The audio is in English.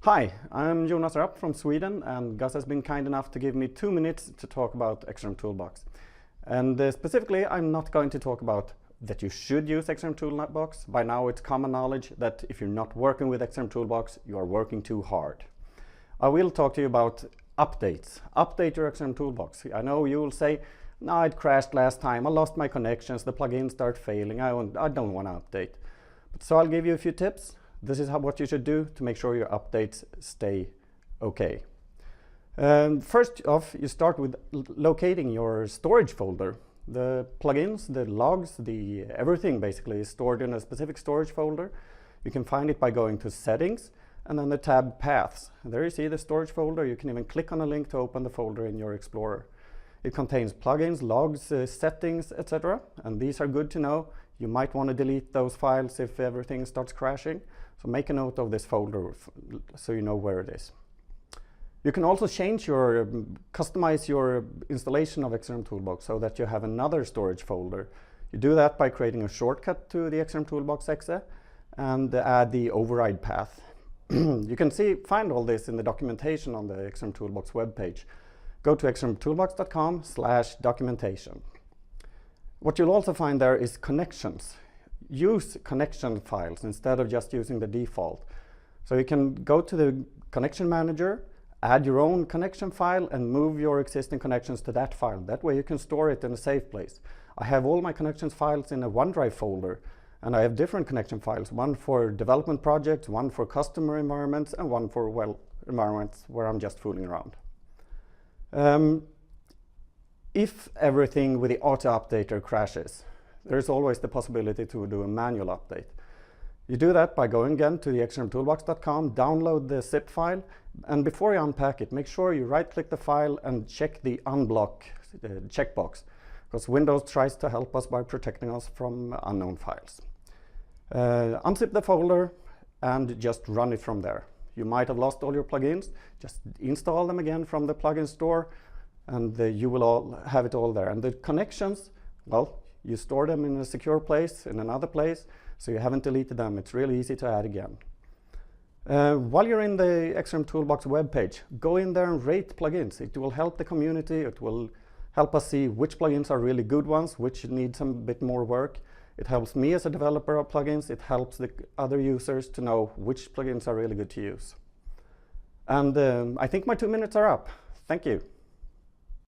Hi, I'm Jonas Rapp from Sweden, and Gus has been kind enough to give me 2 minutes to talk about XrmToolBox. And specifically, I'm not going to talk about that you should use XrmToolBox. By now it's common knowledge that if you're not working with XrmToolBox, you are working too hard. I will talk to you about updates. Update your XrmToolBox. I know you will say, no, it crashed last time, I lost my connections, the plugins start failing, I don't want to update. So I'll give you a few tips. This is what you should do to make sure your updates stay okay. First off, you start with locating your storage folder. The plugins, the logs, everything basically is stored in a specific storage folder. You can find it by going to Settings and then the tab Paths. There you see the storage folder. You can even click on a link to open the folder in your Explorer. It contains plugins, logs, settings, etc. And these are good to know. You might want to delete those files if everything starts crashing. So make a note of this folder so you know where it is. You can also customize your installation of XrmToolBox so that you have another storage folder. You do that by creating a shortcut to the XrmToolBox exe and add the override path. You can find all this in the documentation on the XrmToolBox webpage. Go to xrmtoolbox.com/documentation. What you'll also find there is connections. Use connection files instead of just using the default. So you can go to the connection manager, add your own connection file and move your existing connections to that file. That way you can store it in a safe place. I have all my connections files in a OneDrive folder, and I have different connection files, one for development projects, one for customer environments, and one for, environments where I'm just fooling around. If everything with the auto updater crashes, there's always the possibility to do a manual update. You do that by going again to the xrmtoolbox.com, download the zip file, and before you unpack it, make sure you right-click the file and check the unblock checkbox, because Windows tries to help us by protecting us from unknown files. Unzip the folder and just run it from there. You might have lost all your plugins, just install them again from the plugin store, and you will all have it all there. And the connections, well, you store them in a secure place, in another place, so you haven't deleted them. It's really easy to add again. While you're in the XrmToolBox webpage, go in there and rate plugins. It will help the community. It will help us see which plugins are really good ones, which need some bit more work. It helps me as a developer of plugins. It helps the other users to know which plugins are really good to use. And I think my 2 minutes are up. Thank you.